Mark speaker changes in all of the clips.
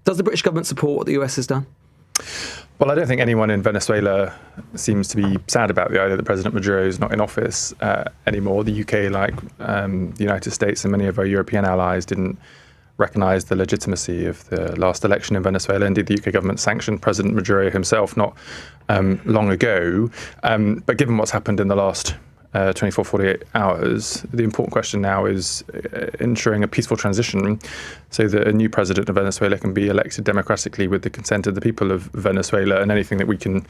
Speaker 1: Does the British government support what the US has done?
Speaker 2: Well, I don't think anyone in Venezuela seems to be sad about the idea that President Maduro is not in office anymore. The UK, like the United States and many of our European allies, didn't recognise the legitimacy of the last election in Venezuela. Indeed, the UK government sanctioned President Maduro himself not long ago. But given what's happened in the last 24, 48 hours, the important question now is ensuring a peaceful transition so that a new president of Venezuela can be elected democratically with the consent of the people of Venezuela, and anything that we can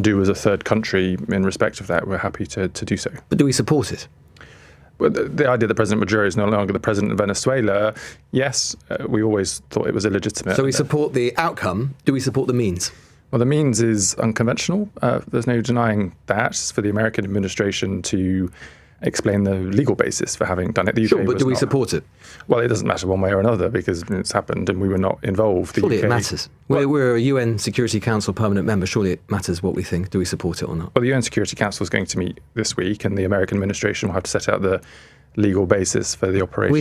Speaker 2: do as a third country in respect of that, we're happy to do so.
Speaker 1: But do we support it?
Speaker 2: Well, the idea that President Maduro is no longer the president of Venezuela, yes, we always thought it was illegitimate.
Speaker 1: So we support the outcome. Do we support the means?
Speaker 2: Well, the means is unconventional. There's no denying that. It's for the American administration to explain the legal basis for having done it. The UK
Speaker 1: sure, but do we support it?
Speaker 2: Well, it doesn't matter one way or another because it's happened and we were not involved.
Speaker 1: Surely it matters. We're a UN Security Council permanent member. Surely it matters what we think. Do we support it or not?
Speaker 2: Well, the UN Security Council is going to meet this week and the American administration will have to set out the legal basis for the operation.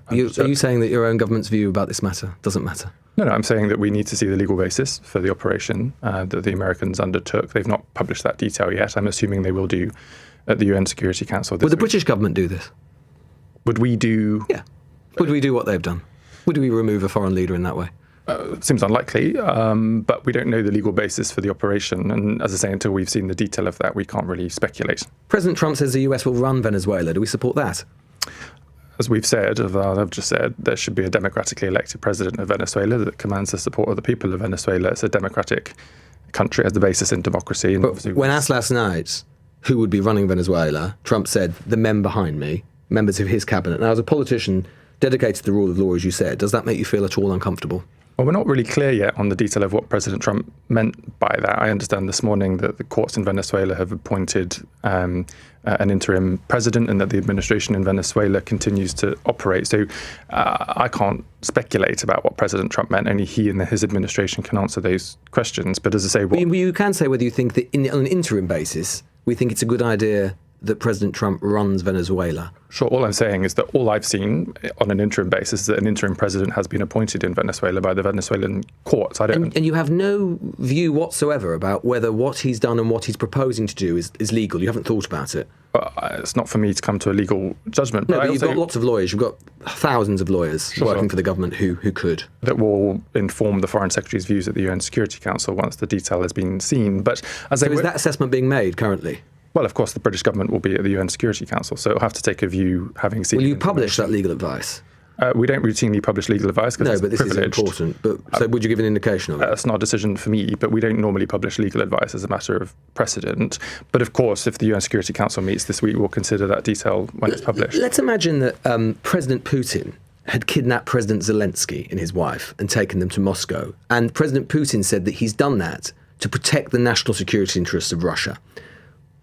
Speaker 1: Are you saying that your own government's view about this matter doesn't matter?
Speaker 2: No, I'm saying that we need to see the legal basis for the operation that the Americans undertook. They've not published that detail yet. I'm assuming they will do at the UN Security Council.
Speaker 1: Would the British government do this?
Speaker 2: Would we do?
Speaker 1: Yeah. Would we do what they've done? Would we remove a foreign leader in that way?
Speaker 2: Seems unlikely, but we don't know the legal basis for the operation. And as I say, until we've seen the detail of that, we can't really speculate.
Speaker 1: President Trump says the US will run Venezuela. Do we support that?
Speaker 2: As we've said, as I've just said, there should be a democratically elected president of Venezuela that commands the support of the people of Venezuela. It's a democratic country, has the basis in democracy. And
Speaker 1: but when asked last night who would be running Venezuela, Trump said, the men behind me, members of his cabinet. Now, as a politician dedicated to the rule of law, as you said, does that make you feel at all uncomfortable?
Speaker 2: Well, we're not really clear yet on the detail of what President Trump meant by that. I understand this morning that the courts in Venezuela have appointed an interim president and that the administration in Venezuela continues to operate. So I can't speculate about what President Trump meant. Only he and his administration can answer those questions. But as I say...
Speaker 1: You can say whether you think that on an interim basis, we think it's a good idea that President Trump runs Venezuela.
Speaker 2: Sure. All I'm saying is that all I've seen on an interim basis is that an interim president has been appointed in Venezuela by the Venezuelan courts. And
Speaker 1: you have no view whatsoever about whether what he's done and what he's proposing to do is legal. You haven't thought about it.
Speaker 2: Well, it's not for me to come to a legal judgment.
Speaker 1: No, but you've got lots of lawyers. You've got thousands of lawyers working for the government who could.
Speaker 2: That will inform the Foreign Secretary's views at the UN Security Council once the detail has been seen. But is
Speaker 1: that assessment being made currently?
Speaker 2: Well, of course, the British government will be at the UN Security Council, so it'll have to take a view having seen...
Speaker 1: Will you publish that legal advice?
Speaker 2: We don't routinely publish legal advice because
Speaker 1: no, but this is important. But so would you give an indication of it?
Speaker 2: That's not a decision for me, but we don't normally publish legal advice as a matter of precedent. But of course, if the UN Security Council meets this week, we'll consider that detail when it's published.
Speaker 1: Let's imagine that President Putin had kidnapped President Zelensky and his wife and taken them to Moscow. And President Putin said that he's done that to protect the national security interests of Russia.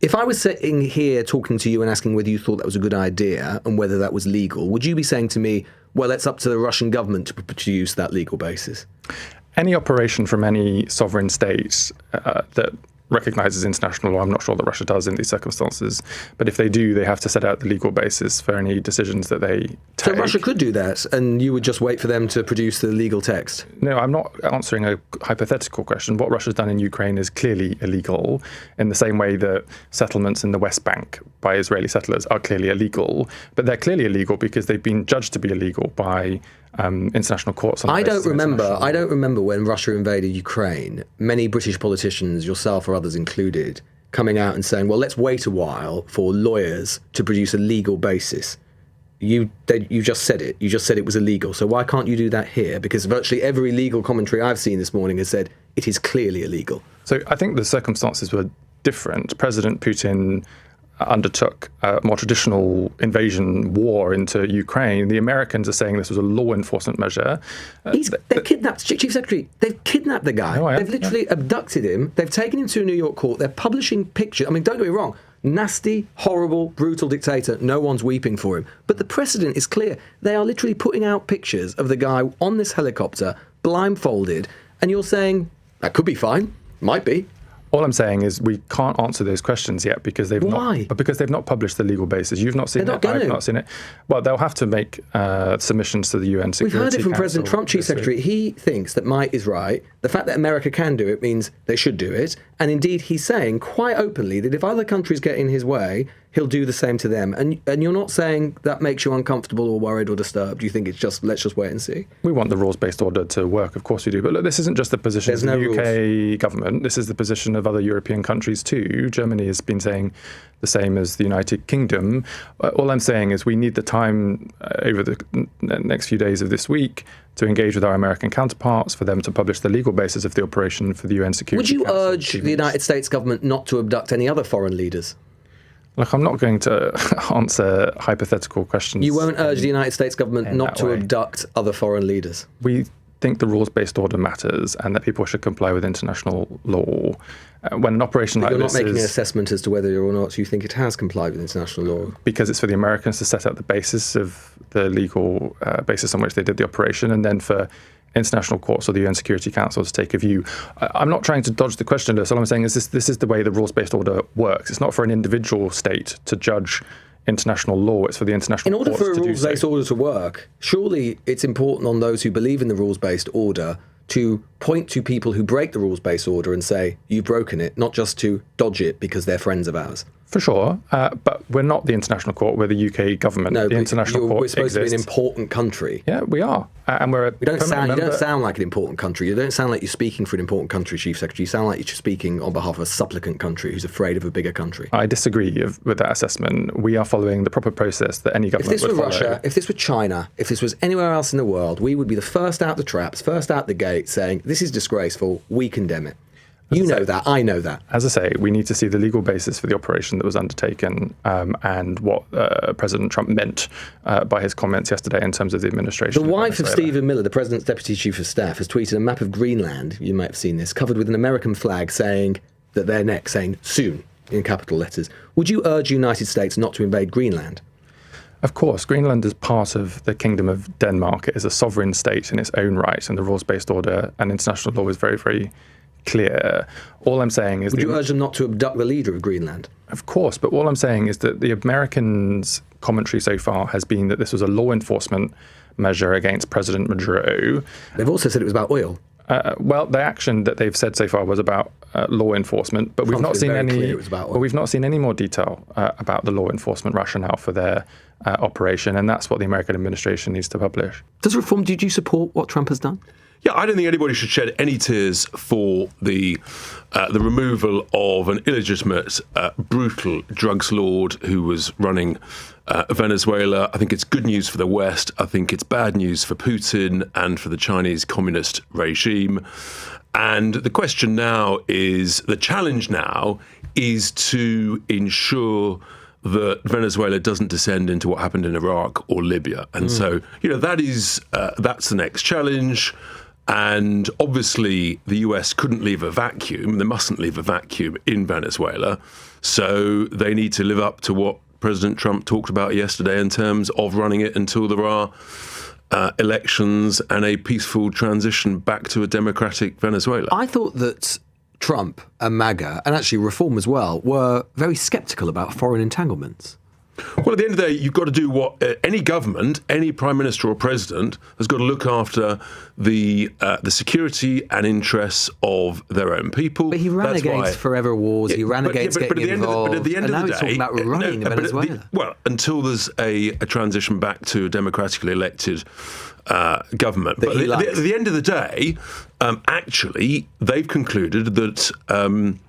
Speaker 1: If I was sitting here talking to you and asking whether you thought that was a good idea and whether that was legal, would you be saying to me, well, it's up to the Russian government to produce that legal basis?
Speaker 2: Any operation from any sovereign state that recognises international law, I'm not sure that Russia does in these circumstances, but if they do, they have to set out the legal basis for any decisions that they take.
Speaker 1: So Russia could do that, and you would just wait for them to produce the legal text?
Speaker 2: No, I'm not answering a hypothetical question. What Russia's done in Ukraine is clearly illegal, in the same way that settlements in the West Bank by Israeli settlers are clearly illegal, but they're clearly illegal because they've been judged to be illegal by international courts.
Speaker 1: I don't remember when Russia invaded Ukraine, many British politicians, yourself or others included, coming out and saying, well, let's wait a while for lawyers to produce a legal basis. You just said it. You just said it was illegal. So why can't you do that here? Because virtually every legal commentary I've seen this morning has said it is clearly illegal.
Speaker 2: So I think the circumstances were different. President Putin undertook a more traditional invasion war into Ukraine. The Americans are saying this was a law enforcement measure.
Speaker 1: They've kidnapped, Chief Secretary, they've kidnapped the guy. They've literally abducted him. They've taken him to a New York court. They're publishing pictures. I mean, don't get me wrong. Nasty, horrible, brutal dictator. No one's weeping for him. But the precedent is clear. They are literally putting out pictures of the guy on this helicopter, blindfolded, and you're saying, that could be fine. Might be.
Speaker 2: All I'm saying is we can't answer those questions yet because they've
Speaker 1: Why?
Speaker 2: Because they've not published the legal basis. You've not seen
Speaker 1: They're
Speaker 2: it.
Speaker 1: not
Speaker 2: I've
Speaker 1: going to.
Speaker 2: not seen it. Well, they'll have to make submissions to the UN Security
Speaker 1: We've heard it from
Speaker 2: Council
Speaker 1: President Trump, Chief
Speaker 2: this week.
Speaker 1: Secretary. He thinks that might is right. The fact that America can do it means they should do it. And indeed, he's saying quite openly that if other countries get in his way, he'll do the same to them. And you're not saying that makes you uncomfortable or worried or disturbed. You think it's just, let's just wait and see?
Speaker 2: We want the rules-based order to work, of course we do. But look, this isn't just the position of the UK government. This is the position of other European countries too. Germany has been saying the same as the United Kingdom. All I'm saying is we need the time over the next few days of this week to engage with our American counterparts, for them to publish the legal basis of the operation for the UN Security Council.
Speaker 1: Would you urge the United States government not to abduct any other foreign leaders?
Speaker 2: Look, I'm not going to answer hypothetical questions.
Speaker 1: You won't urge the United States government not to abduct other foreign leaders?
Speaker 2: We think the rules-based order matters and that people should comply with international law. When an operation like this
Speaker 1: You're not making an assessment as to whether or not you think it has complied with international law.
Speaker 2: Because it's for the Americans to set out the basis of the legal basis on which they did the operation, and then for international courts or the UN Security Council to take a view. I'm not trying to dodge the question, Lewis. All I'm saying is this is the way the rules-based order works. It's not for an individual state to judge international law. It's for the international courts to do so.
Speaker 1: In order for a rules-based order to work, surely it's important on those who believe in the rules-based order to point to people who break the rules-based order and say, you've broken it, not just to dodge it because they're friends of ours.
Speaker 2: For sure, but we're not the international court. We're the UK government.
Speaker 1: No,
Speaker 2: the international court
Speaker 1: we're supposed
Speaker 2: exists.
Speaker 1: to be an important country.
Speaker 2: Yeah, we are, and we're.
Speaker 1: You don't sound like an important country. You don't sound like you're speaking for an important country, Chief Secretary. You sound like you're speaking on behalf of a supplicant country who's afraid of a bigger country.
Speaker 2: I disagree with that assessment. We are following the proper process that any government would follow.
Speaker 1: If this were Russia, if this were China, if this was anywhere else in the world, we would be the first out the traps, first out the gate, saying this is disgraceful. We condemn it. You know that. I know that.
Speaker 2: As I say, we need to see the legal basis for the operation that was undertaken and what President Trump meant by his comments yesterday in terms of the administration.
Speaker 1: The wife of Stephen Miller, the President's Deputy Chief of Staff, has tweeted a map of Greenland, you might have seen this, covered with an American flag saying that they're next, saying soon in capital letters. Would you urge the United States not to invade Greenland?
Speaker 2: Of course, Greenland is part of the Kingdom of Denmark. It is a sovereign state in its own right, and the rules-based order and international law is very, very clear. All I'm saying is...
Speaker 1: Would you urge them not to abduct the leader of Greenland?
Speaker 2: Of course, but all I'm saying is that the Americans' commentary so far has been that this was a law enforcement measure against President Maduro.
Speaker 1: They've also said it was about oil.
Speaker 2: Well, the action that they've said so far was about law enforcement, but we've not seen any. Well, we've not seen any more detail about the law enforcement rationale for their operation, and that's what the American administration needs to publish.
Speaker 1: Does reform? Did you support what Trump has done?
Speaker 3: Yeah, I don't think anybody should shed any tears for the removal of an illegitimate, brutal drugs lord who was running Venezuela. I think it's good news for the West. I think it's bad news for Putin and for the Chinese communist regime. And the question now is, the challenge now is to ensure that Venezuela doesn't descend into what happened in Iraq or Libya. And so, that's the next challenge. And obviously, the US couldn't leave a vacuum. They mustn't leave a vacuum in Venezuela. So they need to live up to what President Trump talked about yesterday in terms of running it until there are elections and a peaceful transition back to a democratic Venezuela.
Speaker 1: I thought that Trump and MAGA, and actually Reform as well, were very sceptical about foreign entanglements.
Speaker 3: Well, at the end of the day, you've got to do what any government, any prime minister or president has got to look after the security and interests of their own people.
Speaker 1: But he ran against forever wars. He ran against getting involved.
Speaker 3: But at the end
Speaker 1: and
Speaker 3: of
Speaker 1: now
Speaker 3: the
Speaker 1: he's
Speaker 3: day,
Speaker 1: talking about running Venezuela.
Speaker 3: Until there's a transition back to a democratically elected government. But at the end of the day, actually, they've concluded that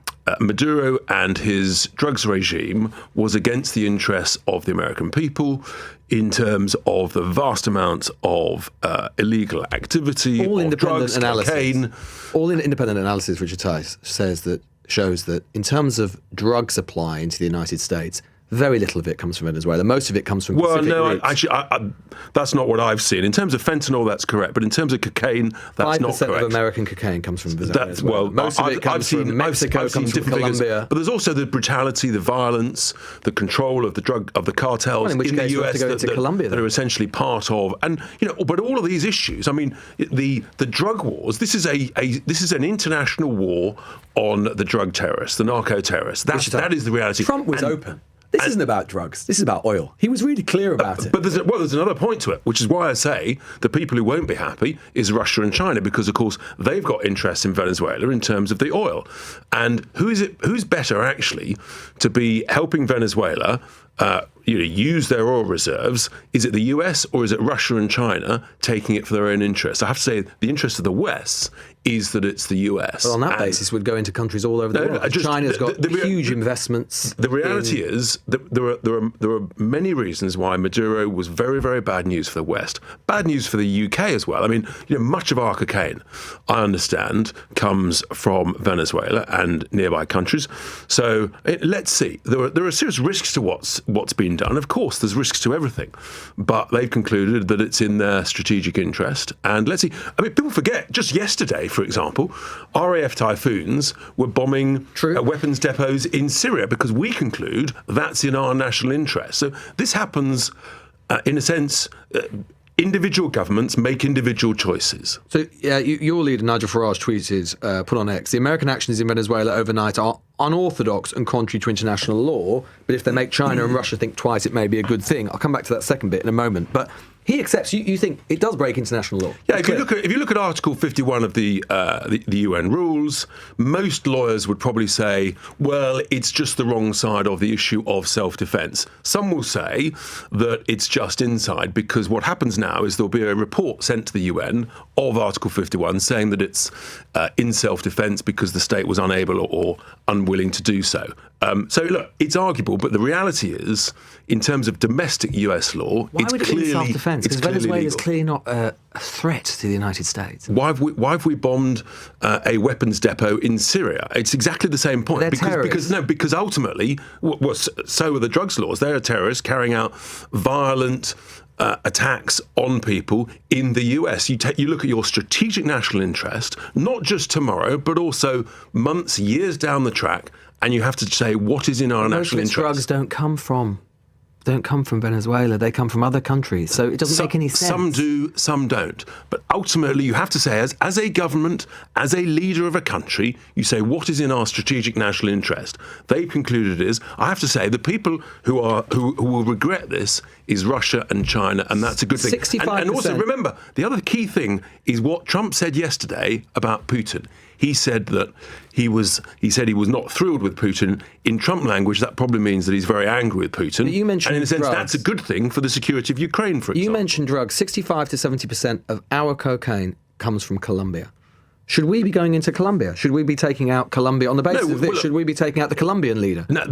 Speaker 3: Maduro and his drugs regime was against the interests of the American people in terms of the vast amounts of illegal activity,
Speaker 1: all independent
Speaker 3: drugs,
Speaker 1: analysis.
Speaker 3: cocaine.
Speaker 1: All independent analysis, Richard Tice shows that in terms of drug supply into the United States, Very little of it comes from Venezuela. Most of it comes from
Speaker 3: Well,
Speaker 1: Pacific
Speaker 3: no,
Speaker 1: routes.
Speaker 3: actually, that's not what I've seen. In terms of fentanyl, that's correct. But in terms of cocaine, that's not
Speaker 1: 5%
Speaker 3: correct.
Speaker 1: of American cocaine comes from Venezuela. Most of it comes from Mexico,
Speaker 3: I've seen
Speaker 1: comes from
Speaker 3: different figures.
Speaker 1: Colombia.
Speaker 3: But there's also the brutality, the violence, the control of the cartels
Speaker 1: in which
Speaker 3: the
Speaker 1: case you have
Speaker 3: US
Speaker 1: to go into Colombia,
Speaker 3: that
Speaker 1: then.
Speaker 3: are essentially part of. And but all of these issues. I mean, the drug wars. This is an international war on the drug terrorists, the narco terrorists. That is the reality.
Speaker 1: Trump was open. This isn't about drugs. This is about oil. He was really clear about it.
Speaker 3: But there's another point to it, which is why I say the people who won't be happy is Russia and China, because, of course, they've got interests in Venezuela in terms of the oil. And who's better, actually, to be helping Venezuela use their oil reserves? Is it the US or is it Russia and China taking it for their own interests? I have to say the interest of the West is that it's the US.
Speaker 1: But on that basis, would go into countries all over the world. China's got huge investments.
Speaker 3: The reality is that there are many reasons why Maduro was very, very bad news for the West. Bad news for the UK as well. I mean, much of our cocaine, I understand, comes from Venezuela and nearby countries. So let's see. There are serious risks to what's been done. Of course, there's risks to everything, but they've concluded that it's in their strategic interest. And let's see. I mean, people forget. Just yesterday, for example, RAF Typhoons were bombing weapons depots in Syria because we conclude that's in our national interest. So this happens, in a sense. Individual governments make individual choices.
Speaker 1: So your leader, Nigel Farage, tweeted, put on X, the American actions in Venezuela overnight are unorthodox and contrary to international law, but if they make China and Russia think twice, it may be a good thing. I'll come back to that second bit in a moment. But he accepts, you think it does break international law?
Speaker 3: Yeah, if you look at Article 51 of the UN rules, most lawyers would probably say, well, it's just the wrong side of the issue of self-defence. Some will say that it's just inside, because what happens now is there'll be a report sent to the UN of Article 51 saying that it's in self-defence because the state was unable or unwilling to do so. So look, it's arguable, but the reality is, in terms of domestic US law,
Speaker 1: Why
Speaker 3: it's
Speaker 1: would it
Speaker 3: clearly
Speaker 1: be self-defence? Because Venezuela is
Speaker 3: legal.
Speaker 1: clearly not a threat to the United States.
Speaker 3: Why have we bombed a weapons depot in Syria? It's exactly the same point.
Speaker 1: They're terrorists.
Speaker 3: Because ultimately, so are the drugs laws. They're terrorists carrying out violent attacks on people in the US. You look at your strategic national interest, not just tomorrow, but also months, years down the track, and you have to say what is in our national interest.
Speaker 1: Drugs don't come from Venezuela. They come from other countries. So it doesn't make any sense.
Speaker 3: Some do, some don't. But ultimately, you have to say, as a government, as a leader of a country, you say, what is in our strategic national interest? They've concluded it is. I have to say, the people who will regret this is Russia and China, and that's a good thing.
Speaker 1: 65%.
Speaker 3: And also, remember, the other key thing is what Trump said yesterday about Putin. He said that he was not thrilled with Putin. In Trump language, that probably means that he's very angry with Putin.
Speaker 1: But you mentioned
Speaker 3: and in a sense,
Speaker 1: drugs.
Speaker 3: that's a good thing for the security of Ukraine, for example.
Speaker 1: You mentioned drugs. 65 to 70% of our cocaine comes from Colombia. Should we be going into Colombia? Should we be taking out Colombia on the basis of this? Should we be taking out the Colombian leader?
Speaker 3: No,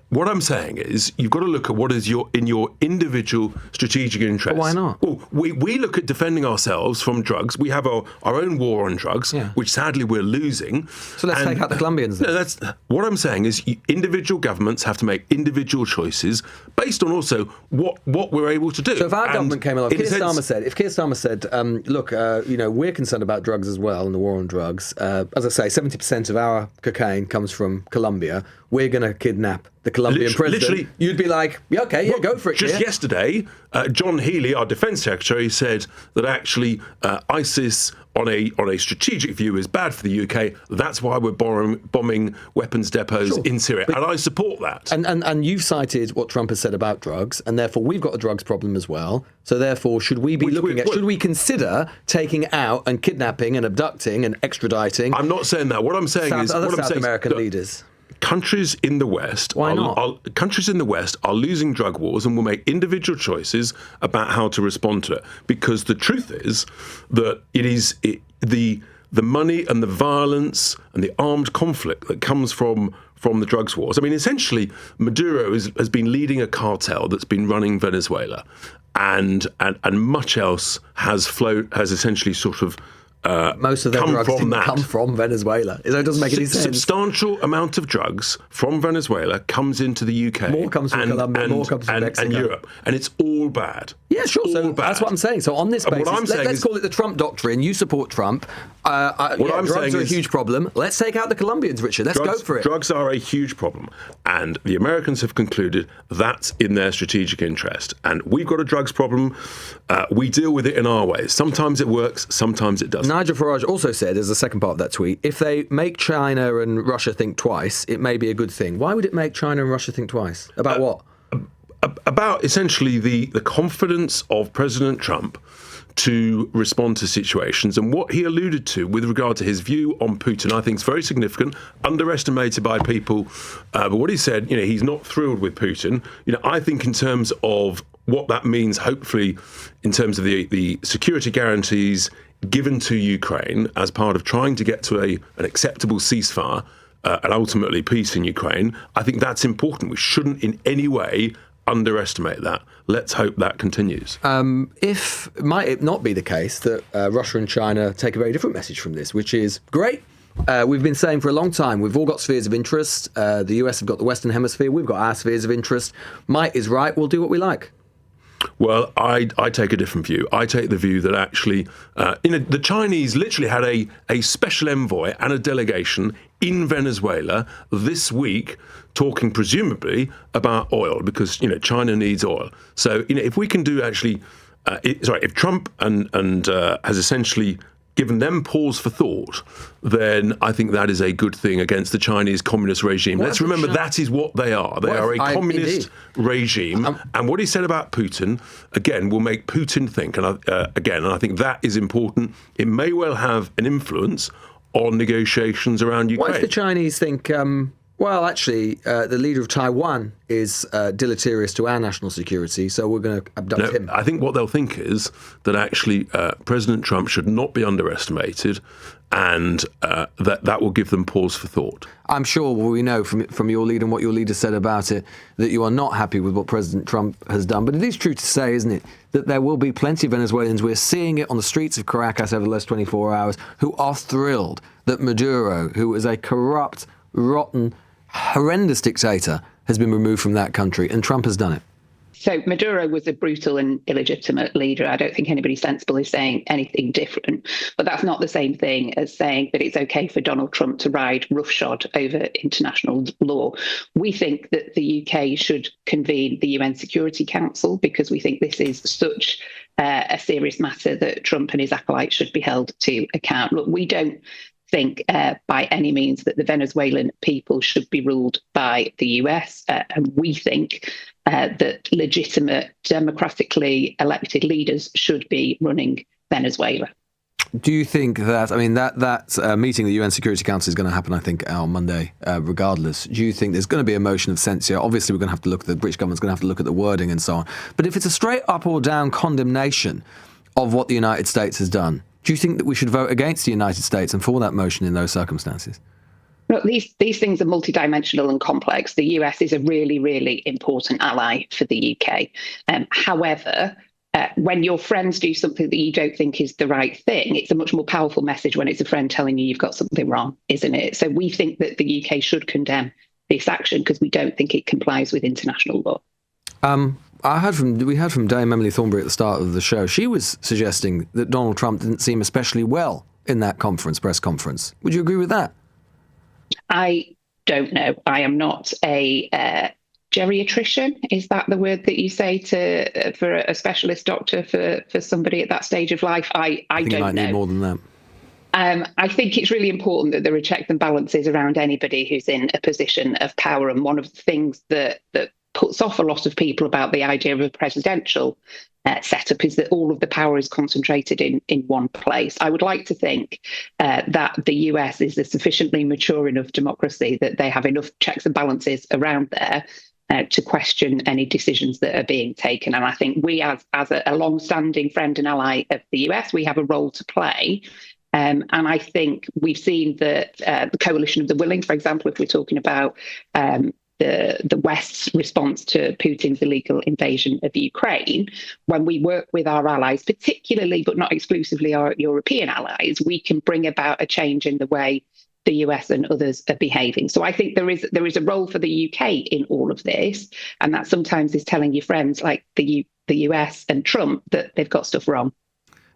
Speaker 3: what I'm saying is you've got to look at what is in your individual strategic interest.
Speaker 1: But why not?
Speaker 3: Well, we look at defending ourselves from drugs. We have our own war on drugs, which sadly we're losing.
Speaker 1: So let's take out the Colombians then.
Speaker 3: No, what I'm saying is individual governments have to make individual choices based on also what we're able to do.
Speaker 1: So if our government came along, if Keir Starmer said, look, we're concerned about drugs as well and the war on drugs. As I say, 70% of our cocaine comes from Colombia. We're going to kidnap the Colombian president. Literally, you'd be like, go for it.
Speaker 3: Just yesterday, John Healey, our defence secretary, said that actually ISIS, on a strategic view, is bad for the UK. That's why we're bombing weapons depots in Syria, and I support that.
Speaker 1: And you've cited what Trump has said about drugs, and therefore we've got a drugs problem as well. So therefore, should we be should we consider taking out and kidnapping and abducting and extraditing?
Speaker 3: I'm not saying that. What I'm saying is
Speaker 1: South American leaders.
Speaker 3: Countries in the West, countries in the West are losing drug wars and will make individual choices about how to respond to it. Because the truth is that the money and the violence and the armed conflict that comes from the drugs wars. I mean, essentially, Maduro has been leading a cartel that's been running Venezuela, and much else has essentially sort of
Speaker 1: most of their drugs didn't come from Venezuela. It doesn't make any sense.
Speaker 3: Substantial amount of drugs from Venezuela comes into the UK.
Speaker 1: More comes from Colombia, more comes from Mexico.
Speaker 3: And Europe. And it's all bad.
Speaker 1: Yeah, sure. So that's what I'm saying. So on this basis, let's call it the Trump doctrine. You support Trump. Drugs are a huge problem. Let's take out the Colombians, Richard. Let's go for it.
Speaker 3: Drugs are a huge problem. And the Americans have concluded that's in their strategic interest. And we've got a drugs problem. We deal with it in our ways. Sometimes it works, sometimes it doesn't.
Speaker 1: Nigel Farage also said, as the second part of that tweet, if they make China and Russia think twice, it may be a good thing. Why would it make China and Russia think twice? About what?
Speaker 3: About essentially the confidence of President Trump to respond to situations. And what he alluded to with regard to his view on Putin, I think is very significant, underestimated by people. But what he said, he's not thrilled with Putin. I think in terms of what that means, hopefully, in terms of the security guarantees given to Ukraine as part of trying to get to an acceptable ceasefire and ultimately peace in Ukraine, I think that's important. We shouldn't in any way underestimate that. Let's hope that continues.
Speaker 1: Might it not be the case that Russia and China take a very different message from this, which is great. We've been saying for a long time, we've all got spheres of interest. The US have got the Western Hemisphere. We've got our spheres of interest. Might is right. We'll do what we like.
Speaker 3: Well, I take a different view. I take the view that actually, the Chinese literally had a special envoy and a delegation in Venezuela this week talking presumably about oil because, China needs oil. So, if we can do actually, if Trump and has essentially given them pause for thought, then I think that is a good thing against the Chinese communist regime. Let's remember that is what they are. They are a communist regime. And what he said about Putin, again, will make Putin think. And I think that is important. It may well have an influence on negotiations around Ukraine.
Speaker 1: What if the Chinese think, the leader of Taiwan is deleterious to our national security, so we're going to abduct him?
Speaker 3: I think what they'll think is that actually President Trump should not be underestimated, and that will give them pause for thought.
Speaker 1: I'm sure we know from your leader and what your leader said about it that you are not happy with what President Trump has done. But it is true to say, isn't it, that there will be plenty of Venezuelans, we're seeing it on the streets of Caracas over the last 24 hours, who are thrilled that Maduro, who is a corrupt, rotten, horrendous dictator, has been removed from that country, and Trump has done it.
Speaker 4: So Maduro was a brutal and illegitimate leader. I don't think anybody sensible is saying anything different. But that's not the same thing as saying that it's okay for Donald Trump to ride roughshod over international law. We think that the UK should convene the UN Security Council because we think this is such a serious matter that Trump and his acolytes should be held to account. Look, we don't think by any means that the Venezuelan people should be ruled by the US. And we think that legitimate, democratically elected leaders should be running Venezuela.
Speaker 1: Do you think that meeting of the UN Security Council is going to happen, I think, on Monday, regardless? Do you think there's going to be a motion of censure? Obviously, we're going to have to look at the British government's going to have to look at the wording and so on. But if it's a straight up or down condemnation of what the United States has done, do you think that we should vote against the United States and for that motion in those circumstances?
Speaker 4: Look, these things are multidimensional and complex. The US is a really, really important ally for the UK. However, when your friends do something that you don't think is the right thing, it's a much more powerful message when it's a friend telling you you've got something wrong, isn't it? So we think that the UK should condemn this action because we don't think it complies with international law.
Speaker 1: We heard from Dame Emily Thornberry at the start of the show. She was suggesting that Donald Trump didn't seem especially well in that press conference. Would you agree with that?
Speaker 4: I don't know. I am not a geriatrician. Is that the word that you say for a specialist doctor for somebody at that stage of life? I don't know. You might need
Speaker 1: more than that.
Speaker 4: I think it's really important that there are checks and balances around anybody who's in a position of power. And one of the things that puts off a lot of people about the idea of a presidential setup is that all of the power is concentrated in one place. I would like to think that the US is a sufficiently mature enough democracy that they have enough checks and balances around there to question any decisions that are being taken. And I think we, as a long-standing friend and ally of the US, we have a role to play. And I think we've seen that the coalition of the willing, for example, if we're talking about the West's response to Putin's illegal invasion of Ukraine, when we work with our allies, particularly but not exclusively our European allies, we can bring about a change in the way the US and others are behaving. So I think there is a role for the UK in all of this, and that sometimes is telling your friends like the US and Trump that they've got stuff wrong.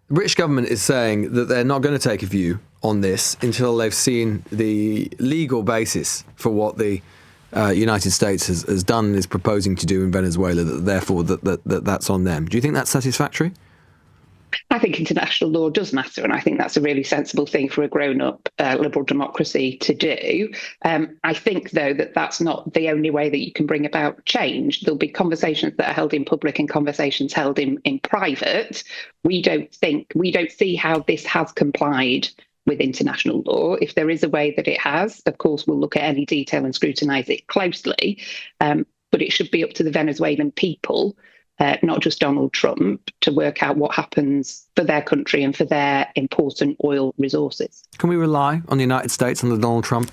Speaker 1: The British government is saying that they're not going to take a view on this until they've seen the legal basis for what the United States has done and is proposing to do in Venezuela, therefore that's on them. Do you think that's satisfactory?
Speaker 4: I think international law does matter, and I think that's a really sensible thing for a grown-up liberal democracy to do. I think, though, that that's not the only way that you can bring about change. There'll be conversations that are held in public and conversations held in private. We don't see how this has complied with international law. If there is a way that it has, of course, we'll look at any detail and scrutinise it closely. But it should be up to the Venezuelan people, not just Donald Trump, to work out what happens for their country and for their important oil resources.
Speaker 1: Can we rely on the United States under Donald Trump?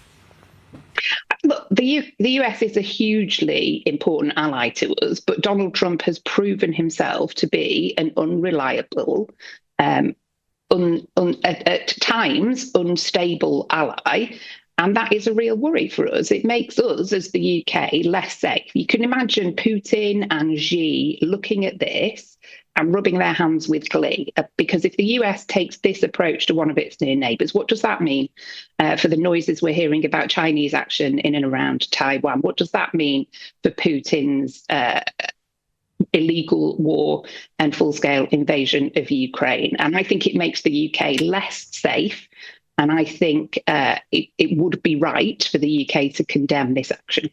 Speaker 4: Look, the US is a hugely important ally to us, but Donald Trump has proven himself to be an unreliable, at times unstable ally. And that is a real worry for us. It makes us, as the UK, less safe. You can imagine Putin and Xi looking at this and rubbing their hands with glee. Because if the US takes this approach to one of its near neighbours, what does that mean for the noises we're hearing about Chinese action in and around Taiwan? What does that mean for Putin's illegal war and full-scale invasion of Ukraine? And I think it makes the UK less safe. And I think it would be right for the UK to condemn this action.